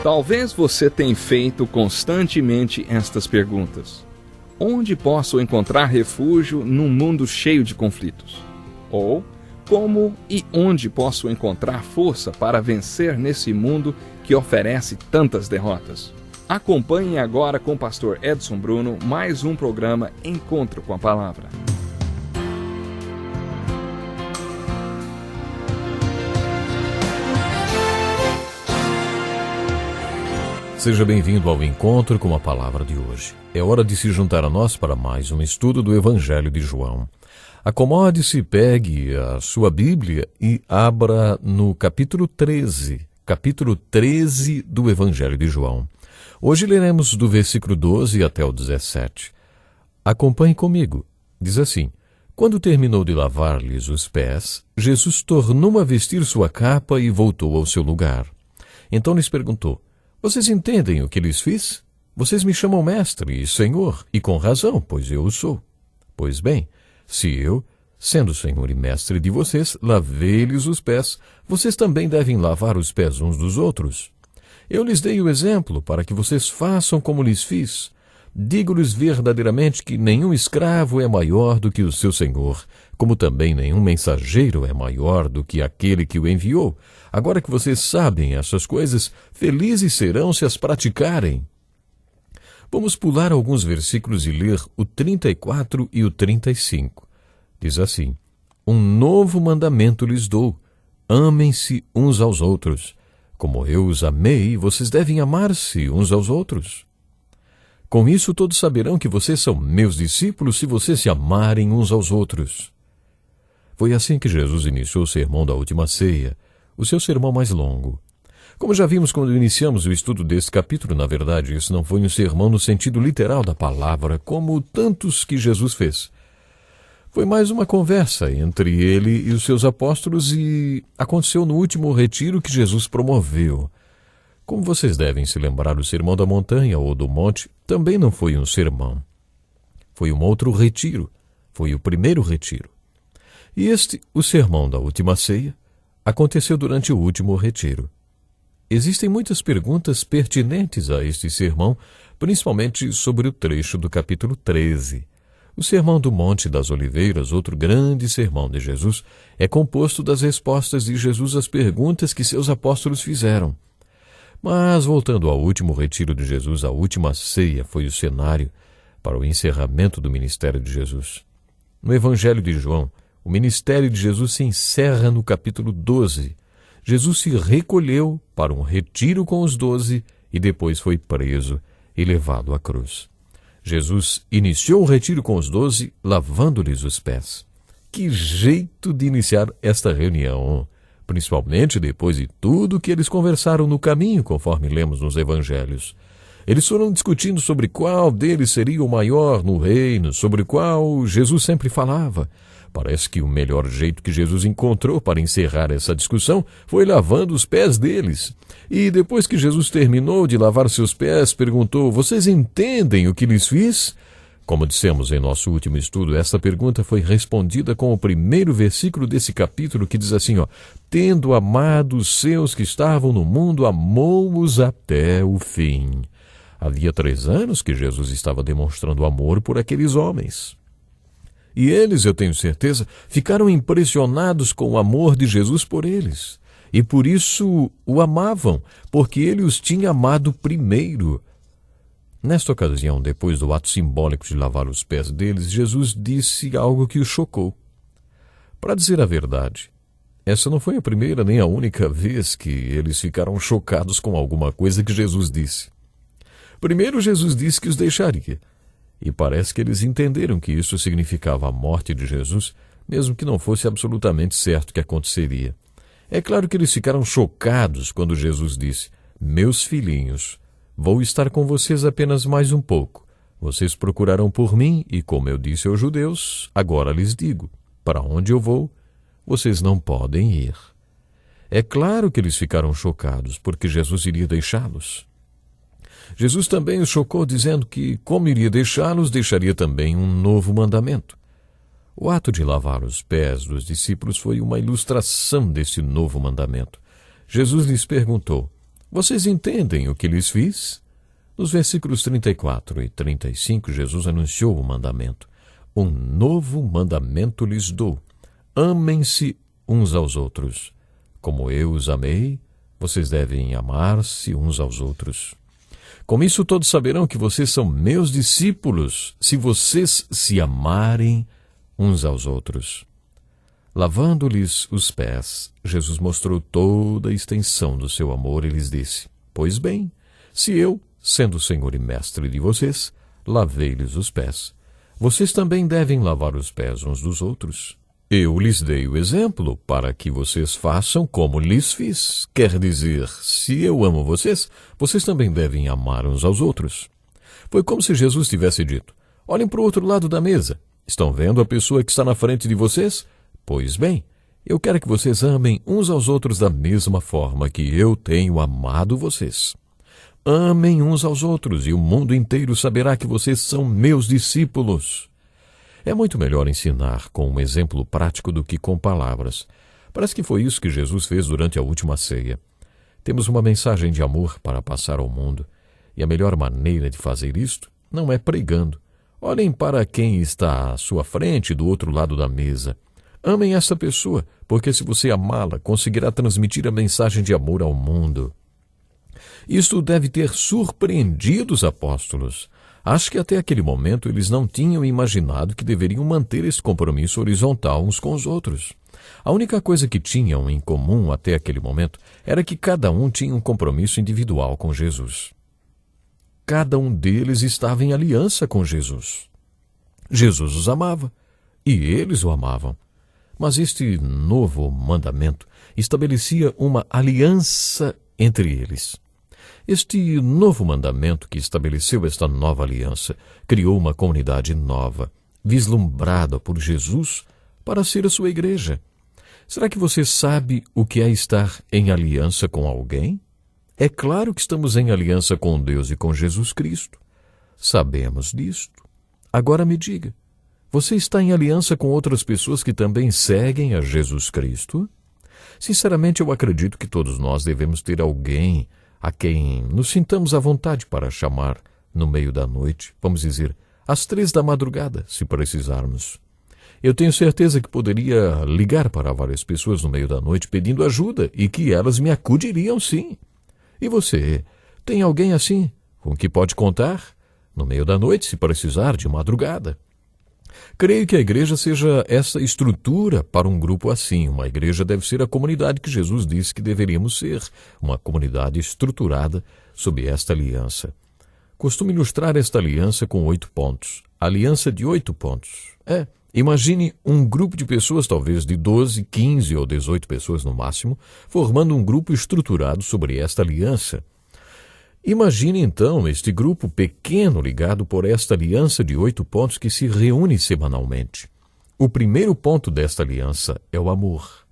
Talvez você tenha feito constantemente estas perguntas. Onde posso encontrar refúgio num mundo cheio de conflitos? Ou, como e onde posso encontrar força para vencer nesse mundo que oferece tantas derrotas? Acompanhe agora com o pastor Edson Bruno mais um programa Encontro com a Palavra. Seja bem-vindo ao Encontro com a Palavra de hoje. É hora de se juntar a nós para mais um estudo do Evangelho de João. Acomode-se, pegue a sua Bíblia e abra no capítulo 13 do Evangelho de João. Hoje leremos do versículo 12 até o 17. Acompanhe comigo. Diz assim: Quando terminou de lavar-lhes os pés, Jesus tornou a vestir sua capa e voltou ao seu lugar. Então lhes perguntou: Vocês entendem o que lhes fiz? Vocês me chamam mestre e senhor, e com razão, pois eu o sou. Pois bem, se eu, sendo senhor e mestre de vocês, lavei-lhes os pés, vocês também devem lavar os pés uns dos outros. Eu lhes dei o exemplo para que vocês façam como lhes fiz. Digo-lhes verdadeiramente que nenhum escravo é maior do que o seu senhor, como também nenhum mensageiro é maior do que aquele que o enviou. Agora que vocês sabem essas coisas, felizes serão se as praticarem. Vamos pular alguns versículos e ler o 34 e o 35. Diz assim: Um novo mandamento lhes dou: amem-se uns aos outros. Como eu os amei, vocês devem amar-se uns aos outros. Com isso todos saberão que vocês são meus discípulos se vocês se amarem uns aos outros. Foi assim que Jesus iniciou o sermão da última ceia, o seu sermão mais longo. Como já vimos quando iniciamos o estudo desse capítulo, na verdade, isso não foi um sermão no sentido literal da palavra, como tantos que Jesus fez. Foi mais uma conversa entre ele e os seus apóstolos e aconteceu no último retiro que Jesus promoveu. Como vocês devem se lembrar, o Sermão da Montanha ou do Monte também não foi um sermão. Foi um outro retiro. Foi o primeiro retiro. E o Sermão da Última Ceia, aconteceu durante o último retiro. Existem muitas perguntas pertinentes a este sermão, principalmente sobre o trecho do capítulo 13. O Sermão do Monte das Oliveiras, outro grande sermão de Jesus, é composto das respostas de Jesus às perguntas que seus apóstolos fizeram. Mas, voltando ao último retiro de Jesus, a última ceia foi o cenário para o encerramento do ministério de Jesus. No Evangelho de João, o ministério de Jesus se encerra no capítulo 12. Jesus se recolheu para um retiro com os 12 e depois foi preso e levado à cruz. Jesus iniciou o retiro com os 12, lavando-lhes os pés. Que jeito de iniciar esta reunião! Principalmente depois de tudo que eles conversaram no caminho, conforme lemos nos evangelhos. Eles foram discutindo sobre qual deles seria o maior no reino, sobre qual Jesus sempre falava. Parece que o melhor jeito que Jesus encontrou para encerrar essa discussão foi lavando os pés deles. E depois que Jesus terminou de lavar seus pés, perguntou: Vocês entendem o que lhes fiz? Como dissemos em nosso último estudo, essa pergunta foi respondida com o primeiro versículo desse capítulo, que diz assim, Tendo amado os seus que estavam no mundo, amou-os até o fim. Havia 3 anos que Jesus estava demonstrando amor por aqueles homens. E eles, eu tenho certeza, ficaram impressionados com o amor de Jesus por eles. E por isso o amavam, porque ele os tinha amado primeiro. Nesta ocasião, depois do ato simbólico de lavar os pés deles, Jesus disse algo que os chocou. Para dizer a verdade, essa não foi a primeira nem a única vez que eles ficaram chocados com alguma coisa que Jesus disse. Primeiro, Jesus disse que os deixaria. E parece que eles entenderam que isso significava a morte de Jesus, mesmo que não fosse absolutamente certo que aconteceria. É claro que eles ficaram chocados quando Jesus disse: Meus filhinhos, vou estar com vocês apenas mais um pouco. Vocês procurarão por mim e, como eu disse aos judeus, agora lhes digo: para onde eu vou, vocês não podem ir. É claro que eles ficaram chocados, porque Jesus iria deixá-los. Jesus também os chocou dizendo que, como iria deixá-los, deixaria também um novo mandamento. O ato de lavar os pés dos discípulos foi uma ilustração desse novo mandamento. Jesus lhes perguntou: Vocês entendem o que lhes fiz? Nos versículos 34 e 35, Jesus anunciou o mandamento. Um novo mandamento lhes dou. Amem-se uns aos outros. Como eu os amei, vocês devem amar-se uns aos outros. Com isso todos saberão que vocês são meus discípulos, se vocês se amarem uns aos outros. Lavando-lhes os pés, Jesus mostrou toda a extensão do seu amor e lhes disse: Pois bem, se eu, sendo o Senhor e Mestre de vocês, lavei-lhes os pés, vocês também devem lavar os pés uns dos outros. Eu lhes dei o exemplo para que vocês façam como lhes fiz. Quer dizer, se eu amo vocês, vocês também devem amar uns aos outros. Foi como se Jesus tivesse dito: Olhem para o outro lado da mesa. Estão vendo a pessoa que está na frente de vocês? Pois bem, eu quero que vocês amem uns aos outros da mesma forma que eu tenho amado vocês. Amem uns aos outros e o mundo inteiro saberá que vocês são meus discípulos. É muito melhor ensinar com um exemplo prático do que com palavras. Parece que foi isso que Jesus fez durante a última ceia. Temos uma mensagem de amor para passar ao mundo, e a melhor maneira de fazer isto não é pregando. Olhem para quem está à sua frente do outro lado da mesa. Amem essa pessoa, porque se você amá-la, conseguirá transmitir a mensagem de amor ao mundo. Isto deve ter surpreendido os apóstolos. Acho que até aquele momento eles não tinham imaginado que deveriam manter esse compromisso horizontal uns com os outros. A única coisa que tinham em comum até aquele momento era que cada um tinha um compromisso individual com Jesus. Cada um deles estava em aliança com Jesus. Jesus os amava e eles o amavam. Mas este novo mandamento estabelecia uma aliança entre eles. Este novo mandamento que estabeleceu esta nova aliança criou uma comunidade nova, vislumbrada por Jesus para ser a sua igreja. Será que você sabe o que é estar em aliança com alguém? É claro que estamos em aliança com Deus e com Jesus Cristo. Sabemos disto. Agora me diga, você está em aliança com outras pessoas que também seguem a Jesus Cristo? Sinceramente, eu acredito que todos nós devemos ter alguém a quem nos sintamos à vontade para chamar no meio da noite, vamos dizer, às 3 da madrugada, se precisarmos. Eu tenho certeza que poderia ligar para várias pessoas no meio da noite pedindo ajuda e que elas me acudiriam sim. E você, tem alguém assim, com que pode contar? No meio da noite, se precisar, de madrugada. Creio que a igreja seja essa estrutura para um grupo assim. Uma igreja deve ser a comunidade que Jesus disse que deveríamos ser, uma comunidade estruturada sob esta aliança. Costumo ilustrar esta aliança com 8 pontos. Aliança de 8 pontos. Imagine um grupo de pessoas, talvez de 12, 15 ou 18 pessoas no máximo, formando um grupo estruturado sobre esta aliança. Imagine então este grupo pequeno ligado por esta aliança de 8 pontos que se reúne semanalmente. O primeiro ponto desta aliança é o amor.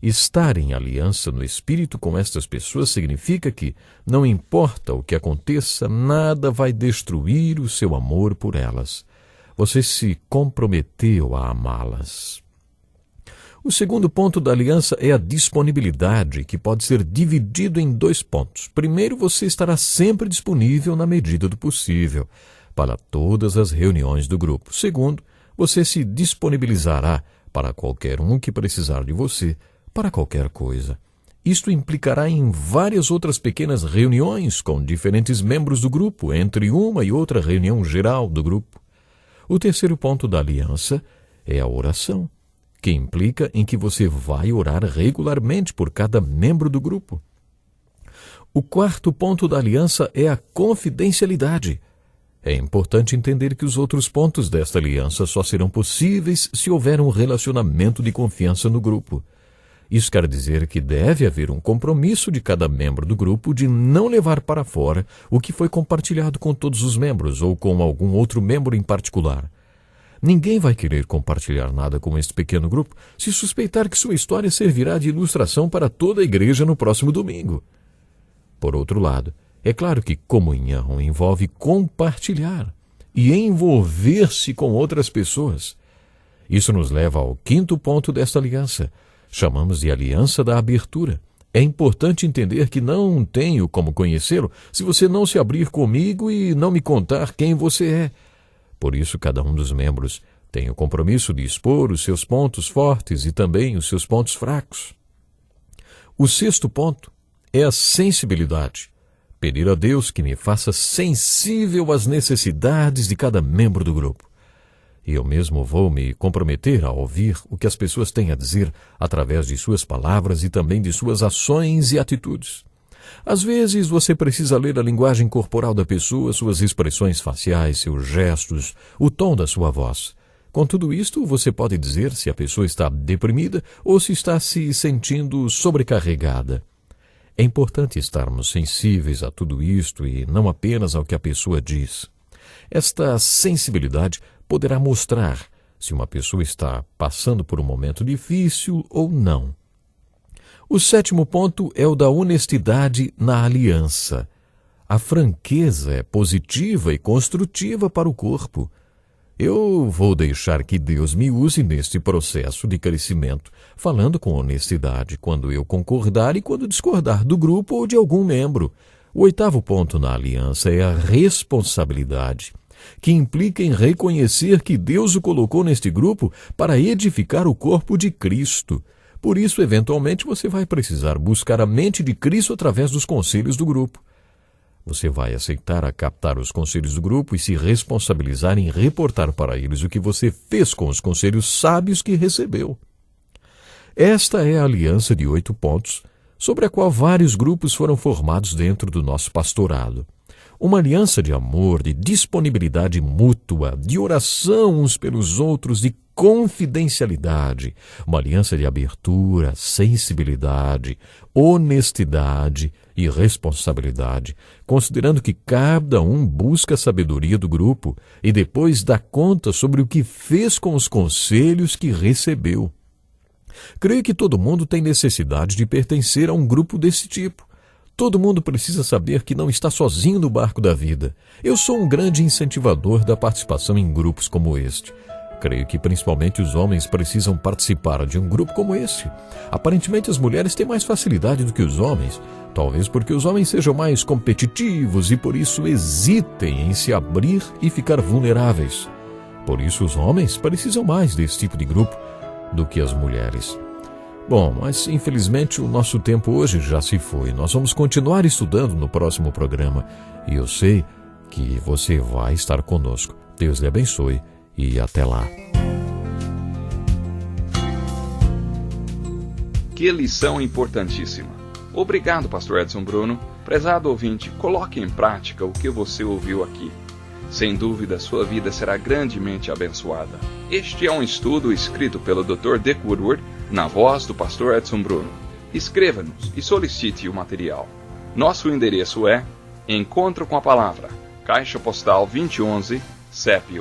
Estar em aliança no espírito com estas pessoas significa que, não importa o que aconteça, nada vai destruir o seu amor por elas. Você se comprometeu a amá-las. O segundo ponto da aliança é a disponibilidade, que pode ser dividido em 2 pontos. Primeiro, você estará sempre disponível na medida do possível para todas as reuniões do grupo. Segundo, você se disponibilizará para qualquer um que precisar de você, para qualquer coisa. Isto implicará em várias outras pequenas reuniões com diferentes membros do grupo, entre uma e outra reunião geral do grupo. O terceiro ponto da aliança é a oração, que implica em que você vai orar regularmente por cada membro do grupo. O quarto ponto da aliança é a confidencialidade. É importante entender que os outros pontos desta aliança só serão possíveis se houver um relacionamento de confiança no grupo. Isso quer dizer que deve haver um compromisso de cada membro do grupo de não levar para fora o que foi compartilhado com todos os membros ou com algum outro membro em particular. Ninguém vai querer compartilhar nada com este pequeno grupo se suspeitar que sua história servirá de ilustração para toda a igreja no próximo domingo. Por outro lado, é claro que comunhão envolve compartilhar e envolver-se com outras pessoas. Isso nos leva ao quinto ponto desta aliança. Chamamos de aliança da abertura. É importante entender que não tenho como conhecê-lo se você não se abrir comigo e não me contar quem você é. Por isso, cada um dos membros tem o compromisso de expor os seus pontos fortes e também os seus pontos fracos. O sexto ponto é a sensibilidade. Pedir a Deus que me faça sensível às necessidades de cada membro do grupo. Eu mesmo vou me comprometer a ouvir o que as pessoas têm a dizer através de suas palavras e também de suas ações e atitudes. Às vezes você precisa ler a linguagem corporal da pessoa, suas expressões faciais, seus gestos, o tom da sua voz. Com tudo isto, você pode dizer se a pessoa está deprimida ou se está se sentindo sobrecarregada. É importante estarmos sensíveis a tudo isto e não apenas ao que a pessoa diz. Esta sensibilidade poderá mostrar se uma pessoa está passando por um momento difícil ou não. O sétimo ponto é o da honestidade na aliança. A franqueza é positiva e construtiva para o corpo. Eu vou deixar que Deus me use neste processo de crescimento, falando com honestidade quando eu concordar e quando discordar do grupo ou de algum membro. O oitavo ponto na aliança é a responsabilidade, que implica em reconhecer que Deus o colocou neste grupo para edificar o corpo de Cristo. Por isso, eventualmente, você vai precisar buscar a mente de Cristo através dos conselhos do grupo. Você vai aceitar a captar os conselhos do grupo e se responsabilizar em reportar para eles o que você fez com os conselhos sábios que recebeu. Esta é a aliança de 8 pontos, sobre a qual vários grupos foram formados dentro do nosso pastorado. Uma aliança de amor, de disponibilidade mútua, de oração uns pelos outros, de confidencialidade. Uma aliança de abertura, sensibilidade, honestidade e responsabilidade, considerando que cada um busca a sabedoria do grupo e depois dá conta sobre o que fez com os conselhos que recebeu. Creio que todo mundo tem necessidade de pertencer a um grupo desse tipo. Todo mundo precisa saber que não está sozinho no barco da vida. Eu sou um grande incentivador da participação em grupos como este. Creio que principalmente os homens precisam participar de um grupo como este. Aparentemente as mulheres têm mais facilidade do que os homens, talvez porque os homens sejam mais competitivos e por isso hesitem em se abrir e ficar vulneráveis. Por isso os homens precisam mais desse tipo de grupo do que as mulheres. Bom, mas infelizmente o nosso tempo hoje já se foi. Nós vamos continuar estudando no próximo programa e eu sei que você vai estar conosco. Deus lhe abençoe e até lá. Que lição importantíssima. Obrigado, Pastor Edson Bruno. Prezado ouvinte, coloque em prática o que você ouviu aqui. Sem dúvida, sua vida será grandemente abençoada. Este é um estudo escrito pelo Dr. Dick Woodward, na voz do Pastor Edson Bruno. Escreva-nos e solicite o material. Nosso endereço é Encontro com a Palavra, Caixa Postal 2011, CEP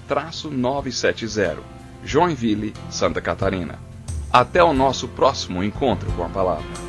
89201-970, Joinville, Santa Catarina. Até o nosso próximo Encontro com a Palavra.